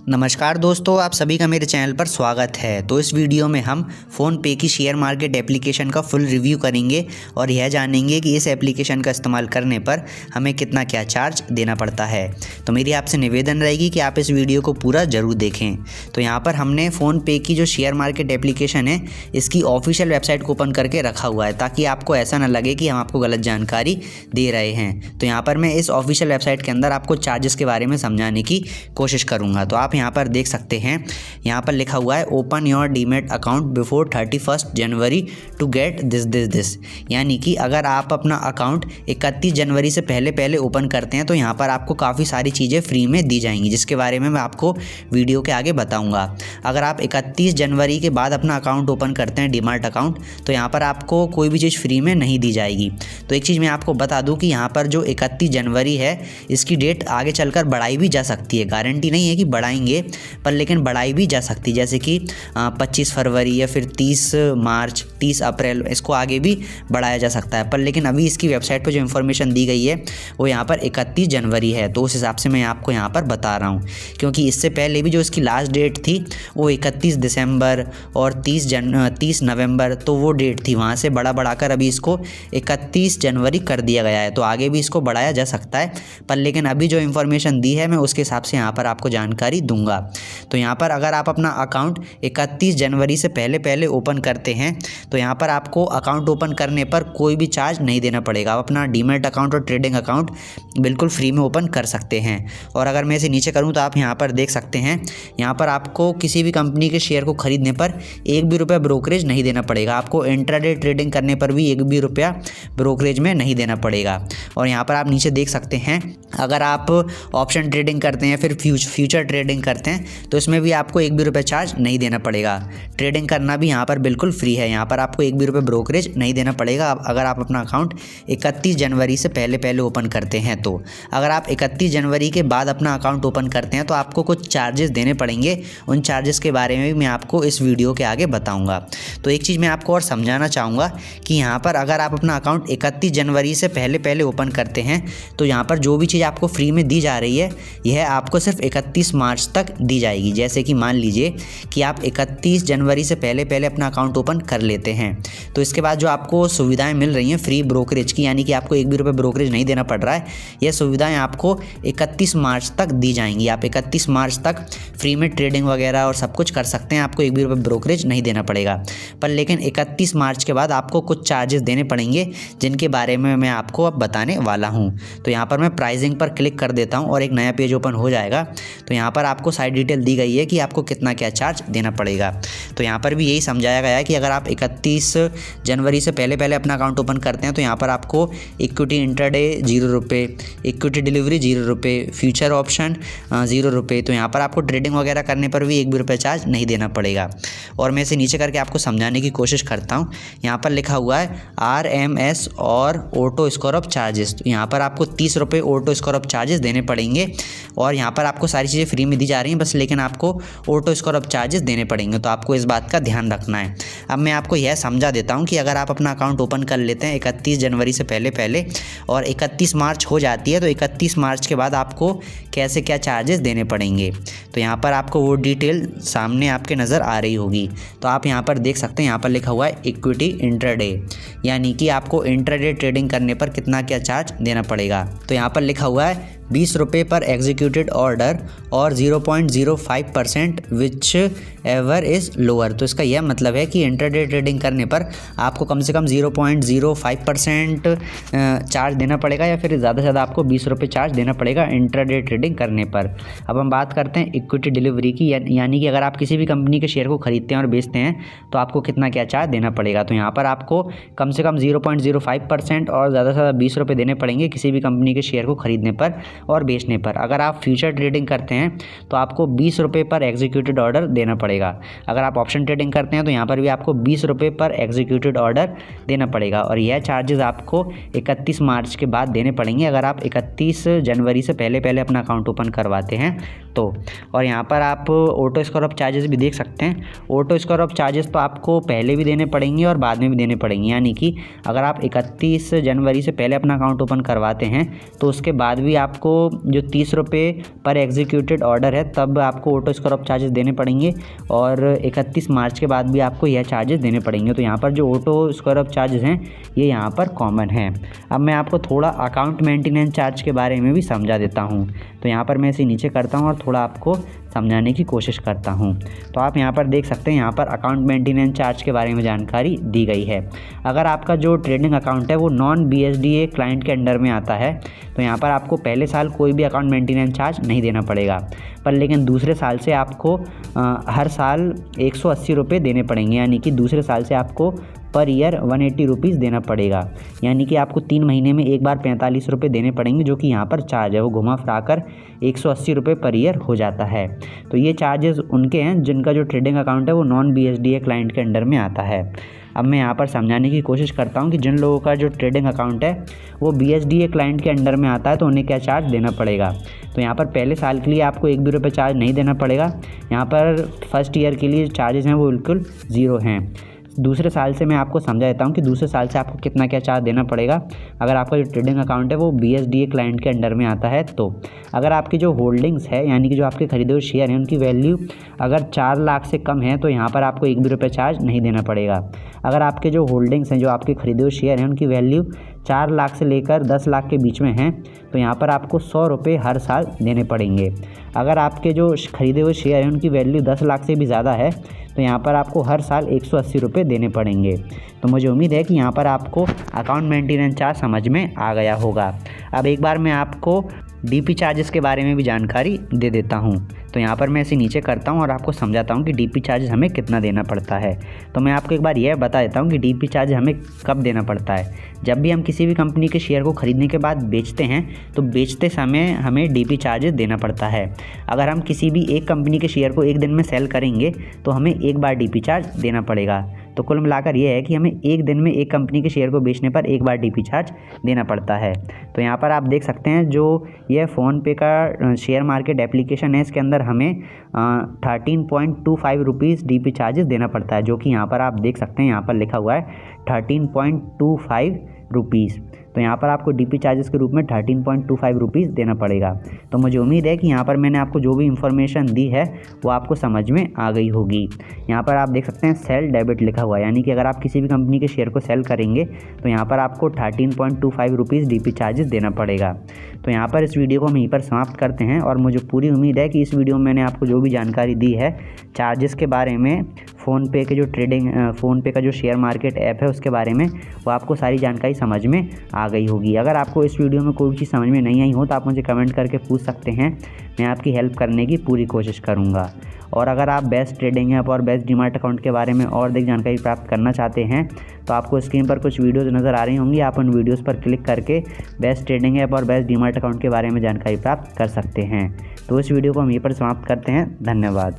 नमस्कार दोस्तों, आप सभी का मेरे चैनल पर स्वागत है। तो इस वीडियो में हम फ़ोनपे की शेयर मार्केट एप्लीकेशन का फुल रिव्यू करेंगे और यह जानेंगे कि इस एप्लीकेशन का इस्तेमाल करने पर हमें कितना क्या चार्ज देना पड़ता है। तो मेरी आपसे निवेदन रहेगी कि आप इस वीडियो को पूरा ज़रूर देखें। तो यहाँ पर हमने फ़ोनपे की जो शेयर मार्केट एप्लीकेशन है इसकी ऑफिशियल वेबसाइट को ओपन करके रखा हुआ है, ताकि आपको ऐसा ना लगे कि हम आपको गलत जानकारी दे रहे हैं। तो यहाँ पर मैं इस ऑफिशियल वेबसाइट के अंदर आपको चार्जेस के बारे में समझाने की कोशिश करूँगा। तो आप यहाँ पर देख सकते हैं, यहाँ पर लिखा हुआ है open your demat account before 31 January to get this. यानी कि अगर आप अपना अकाउंट 31 जनवरी से पहले ओपन करते हैं तो यहाँ पर आपको काफ़ी सारी चीज़ें फ्री में दी जाएंगी, जिसके बारे में मैं आपको वीडियो के आगे बताऊँगा। अगर आप 31 जनवरी के बाद अपना अकाउंट ओपन करते हैं डीमैट अकाउंट, तो यहाँ पर आपको कोई भी चीज़ फ्री में नहीं दी जाएगी। तो एक चीज़ मैं आपको बता दूँ कि यहाँ पर जो 31 जनवरी है इसकी डेट आगे चलकर बढ़ाई भी जा सकती है। गारंटी नहीं है कि बढ़ाएंगे, पर लेकिन बढ़ाई भी जा सकती है, जैसे कि 25 फरवरी या फिर 30 मार्च, 30 अप्रैल, इसको आगे भी बढ़ाया जा सकता है। पर लेकिन अभी इसकी वेबसाइट पर जो इन्फॉर्मेशन दी गई है वो यहाँ पर 31 जनवरी है। तो उस हिसाब से मैं आपको यहाँ पर बता रहा हूँ, क्योंकि इससे पहले भी जो इसकी लास्ट डेट थी वो 31 दिसंबर और 30 नवंबर, तो वो डेट थी। वहाँ से बढ़ाकर अभी इसको 31 जनवरी कर दिया गया है। तो आगे भी इसको बढ़ाया जा सकता है, पर लेकिन अभी जो इन्फॉर्मेशन दी है मैं उसके हिसाब से यहाँ पर आपको जानकारी दूंगा। तो यहाँ पर अगर आप अपना अकाउंट 31 जनवरी से पहले ओपन करते हैं तो यहाँ पर आपको अकाउंट ओपन करने पर कोई भी चार्ज नहीं देना पड़ेगा। आप अपना डीमैट अकाउंट और ट्रेडिंग अकाउंट बिल्कुल फ्री में ओपन कर सकते हैं। और अगर मैं इसे नीचे करूँ तो आप यहाँ पर देख सकते हैं, यहाँ पर आपको किसी भी कंपनी के शेयर को खरीदने पर एक भी रुपया ब्रोकरेज नहीं देना पड़ेगा। आपको इंट्राडे ट्रेडिंग करने पर भी एक भी रुपया ब्रोकरेज में नहीं देना पड़ेगा। और यहाँ पर आप नीचे देख सकते हैं, अगर आप ऑप्शन ट्रेडिंग करते हैं फिर फ्यूचर ट्रेडिंग करते हैं तो इसमें भी आपको एक भी रुपये चार्ज नहीं देना पड़ेगा। ट्रेडिंग करना भी यहाँ पर बिल्कुल फ्री है। यहाँ पर आपको एक भी रुपये ब्रोकरेज नहीं देना पड़ेगा अगर आप अपना अकाउंट 31 जनवरी से पहले ओपन करते हैं। तो अगर आप 31 जनवरी के बाद अपना अकाउंट ओपन करते हैं तो आपको कुछ चार्जेस देने पड़ेंगे। उन चार्जेस के बारे में भी मैं आपको इस वीडियो के आगे बताऊँगा। तो एक चीज़ मैं आपको और समझाना चाहूँगा कि यहाँ पर अगर आप अपना अकाउंट 31 जनवरी से पहले ओपन करते हैं तो यहाँ पर जो भी चीज़ आपको फ्री में दी जा रही है यह आपको सिर्फ 31 मार्च तक दी जाएगी। जैसे कि मान लीजिए कि आप 31 जनवरी से पहले अपना अकाउंट ओपन कर लेते हैं, तो इसके बाद जो आपको सुविधाएं मिल रही हैं फ्री ब्रोकरेज की, यानी कि आपको एक भी रुपये ब्रोकरेज नहीं देना पड़ रहा है, यह सुविधाएं आपको 31 मार्च तक दी जाएंगी। आप 31 मार्च तक फ्री में ट्रेडिंग वगैरह और सब कुछ कर सकते हैं, आपको एक भी रुपये ब्रोकरेज नहीं देना पड़ेगा। पर लेकिन 31 मार्च के बाद आपको कुछ चार्जेस देने पड़ेंगे, जिनके बारे में मैं आपको अब बताने वाला हूँ। तो यहाँ पर मैं प्राइसिंग पर क्लिक कर देता हूँ और एक नया पेज ओपन हो जाएगा। तो यहाँ पर आपको सारी डिटेल दी गई है कि आपको कितना क्या चार्ज देना पड़ेगा। तो यहाँ पर भी यही समझाया गया है कि अगर आप 31 जनवरी से पहले अपना अकाउंट ओपन करते हैं तो यहाँ पर आपको इक्विटी इंट्राडे 0 रुपये, इक्विटी डिलीवरी 0 रुपये, फ्यूचर ऑप्शन 0 रुपये। तो यहाँ पर आपको ट्रेडिंग वगैरह करने पर भी एक भी रुपये चार्ज नहीं देना पड़ेगा। और मैं इसे नीचे करके आपको समझाने की कोशिश करता हूँ। यहाँ पर लिखा हुआ है RMS और ऑटो स्कोर ऑफ चार्जेस। तो यहाँ पर आपको 30 रुपये ऑटो स्कोर ऑफ चार्जेस देने पड़ेंगे। और यहाँ पर आपको सारी चीज़ें फ्री में दी जा रही हैं बस, लेकिन आपको ऑटो स्कोर ऑफ चार्जेस देने पड़ेंगे। तो आपको इस बात का ध्यान रखना है। अब मैं आपको यह समझा देता हूँ कि अगर आप अपना अकाउंट ओपन कर लेते हैं 31 जनवरी से पहले और 31 मार्च हो जाती है, तो 31 मार्च के बाद आपको कैसे क्या चार्जेस देने पड़ेंगे। तो यहाँ पर आपको वो डिटेल सामने आपके नज़र आ रही होगी। तो आप यहाँ पर देख सकते हैं, यहाँ पर लिखा हुआ है इक्विटी इंट्राडे, यानी कि आपको इंट्राडे ट्रेडिंग करने पर कितना क्या चार्ज देना पड़ेगा। तो यहाँ पर लिखा हुआ है 20 रुपये पर एग्जीक्यूटेड ऑर्डर और 0.05% विच एवर इज़ लोअर। तो इसका यह मतलब है कि इंट्राडे ट्रेडिंग करने पर आपको कम से कम 0.05% चार्ज देना पड़ेगा, या फिर ज़्यादा से ज़्यादा आपको 20 रुपये चार्ज देना पड़ेगा इंट्राडे ट्रेडिंग करने पर। अब हम बात करते हैं इक्विटी डिलीवरी की, यानी कि अगर आप किसी भी कंपनी के शेयर को खरीदते हैं और बेचते हैं तो आपको कितना क्या चार्ज देना पड़ेगा। तो यहाँ पर आपको कम से कम 0.05% और ज़्यादा से ज़्यादा 20 रुपये देने पड़ेंगे किसी भी कंपनी के शेयर को खरीदने पर और बेचने पर। अगर आप फ्यूचर ट्रेडिंग करते हैं तो आपको 20 रुपये पर एग्जीक्यूटेड ऑर्डर देना पड़ेगा। अगर आप ऑप्शन ट्रेडिंग करते हैं तो यहाँ पर भी आपको 20 रुपये पर एग्जीक्यूटेड ऑर्डर देना पड़ेगा। और यह चार्जेस आपको 31 मार्च के बाद देने पड़ेंगे अगर आप 31 जनवरी से पहले अपना अकाउंट ओपन करवाते हैं तो। और यहाँ पर आप ऑटो स्कोर ऑफ चार्जेस भी देख सकते हैं। ऑटो स्कोर ऑफ चार्जेस तो आपको पहले भी देने पड़ेंगे और बाद में भी देने पड़ेंगे, यानी कि अगर आप 31 जनवरी से पहले अपना अकाउंट ओपन करवाते हैं तो उसके बाद भी आपको जो 30 रुपये पर एग्जीक्यूटेड ऑर्डर है तब आपको ऑटो स्कोर ऑफ चार्जेस देने पड़ेंगे, और 31 मार्च के बाद भी आपको यह चार्जेस देने पड़ेंगे। तो यहाँ पर जो ऑटो स्कोर ऑफ चार्जेस हैं ये यहाँ पर कॉमन है। अब मैं आपको थोड़ा अकाउंट मेंटेनेंस चार्ज के बारे में भी समझा देता हूँ। तो यहाँ पर मैं इसे नीचे करता हूँ और थोड़ा आपको समझाने की कोशिश करता हूँ। तो आप यहाँ पर देख सकते हैं, यहाँ पर अकाउंट मेंटेनेंस चार्ज के बारे में जानकारी दी गई है। अगर आपका जो ट्रेडिंग अकाउंट है वो नॉन BSDA क्लाइंट के अंडर में आता है तो यहाँ पर आपको पहले साल कोई भी अकाउंट मेंटेनेंस चार्ज नहीं देना पड़ेगा, पर लेकिन दूसरे साल से आपको हर साल 180 रुपये देने पड़ेंगे, यानी कि दूसरे साल से आपको पर ईयर 180 रुपीज़ देना पड़ेगा। यानी कि आपको 3 महीने में एक बार 45 रुपये देने पड़ेंगे, जो कि यहाँ पर चार्ज है वो घुमा फिरा कर 180 रुपये पर ईयर हो जाता है। तो ये चार्जेस उनके हैं जिनका जो ट्रेडिंग अकाउंट है वो नॉन BSDA क्लाइंट के अंडर में आता है। अब मैं यहाँ पर समझाने की कोशिश करता हूँ कि जिन लोगों का जो ट्रेडिंग अकाउंट है वो BSDA क्लाइंट के अंडर में आता है तो उन्हें क्या चार्ज देना पड़ेगा। तो यहाँ पर पहले साल के लिए आपको 1 भी रुपये चार्ज नहीं देना पड़ेगा। यहाँ पर फर्स्ट ईयर के लिए चार्जेस हैं वो बिल्कुल ज़ीरो हैं। दूसरे साल से मैं आपको समझा देता हूँ कि दूसरे साल से आपको कितना क्या चार्ज देना पड़ेगा अगर आपका जो ट्रेडिंग अकाउंट है वो BSDA क्लाइंट के अंडर में आता है। तो अगर आपकी जो होल्डिंग्स है, यानी कि जो आपके खरीदे हुए शेयर हैं, उनकी वैल्यू अगर 4 लाख से कम है तो यहाँ पर आपको 1 भी रुपये चार्ज नहीं देना पड़ेगा। अगर आपके जो होल्डिंग्स हैं, जो आपके खरीदे हुए शेयर हैं, उनकी वैल्यू 4 लाख से लेकर 10 लाख के बीच में हैं तो यहाँ पर आपको 100 रुपये हर साल देने पड़ेंगे। अगर आपके जो खरीदे हुए शेयर हैं उनकी वैल्यू 10 लाख से भी ज़्यादा है तो यहाँ पर आपको हर साल 180 रुपये देने पड़ेंगे। तो मुझे उम्मीद है कि यहाँ पर आपको अकाउंट मेंटेनेंस चार्ज समझ में आ गया होगा। अब एक बार मैं आपको DP चार्जेस के बारे में भी जानकारी दे देता हूँ। तो यहाँ पर मैं इसे नीचे करता हूँ और आपको समझाता हूँ कि DP चार्जेस हमें कितना देना पड़ता है। तो मैं आपको एक बार यह बता देता हूँ कि DP चार्ज हमें कब देना पड़ता है। जब भी हम किसी भी कंपनी के शेयर को खरीदने के बाद बेचते हैं तो बेचते समय हमें DP चार्जेस देना पड़ता है। अगर हम किसी भी एक कंपनी के शेयर को एक दिन में सेल करेंगे तो हमें एक बार DP चार्ज देना पड़ेगा। तो कुल मिलाकर ये है कि हमें एक दिन में एक कंपनी के शेयर को बेचने पर एक बार DP चार्ज देना पड़ता है। तो यहाँ पर आप देख सकते हैं जो ये फ़ोनपे का शेयर मार्केट एप्लीकेशन है, इसके अंदर हमें 13.25 रुपीज़ DP चार्जेस देना पड़ता है, जो कि यहाँ पर आप देख सकते हैं, यहाँ पर लिखा हुआ है 13.25 रुपीज़। तो यहाँ पर आपको DP चार्जेस के रूप में 13.25 रुपीज़ देना पड़ेगा। तो मुझे उम्मीद है कि यहाँ पर मैंने आपको जो भी इन्फॉर्मेशन दी है वो आपको समझ में आ गई होगी। यहाँ पर आप देख सकते हैं सेल डेबिट लिखा हुआ है, यानी कि अगर आप किसी भी कंपनी के शेयर को सेल करेंगे तो यहाँ पर आपको 13.25 रुपीज़ DP चार्जेस देना पड़ेगा। तो यहाँ पर इस वीडियो को हम यहीं पर समाप्त करते हैं और मुझे पूरी उम्मीद है कि इस वीडियो में मैंने आपको जो भी जानकारी दी है चार्जेस के बारे में, फ़ोनपे के जो फ़ोनपे का जो शेयर मार्केट ऐप है उसके बारे में, वो आपको सारी जानकारी समझ में आ गई होगी। अगर आपको इस वीडियो में कोई चीज़ समझ में नहीं आई हो तो आप मुझे कमेंट करके पूछ सकते हैं, मैं आपकी हेल्प करने की पूरी कोशिश करूँगा। और अगर आप बेस्ट ट्रेडिंग ऐप और बेस्ट डीमैट अकाउंट के बारे में और अधिक जानकारी प्राप्त करना चाहते हैं तो आपको स्क्रीन पर कुछ वीडियोज़ नज़र आ रही होंगी, आप उन वीडियोज़ पर क्लिक करके बेस्ट ट्रेडिंग ऐप और बेस्ट डीमैट अकाउंट के बारे में जानकारी प्राप्त कर सकते हैं। तो इस वीडियो को हम यहीं पर समाप्त करते हैं। धन्यवाद।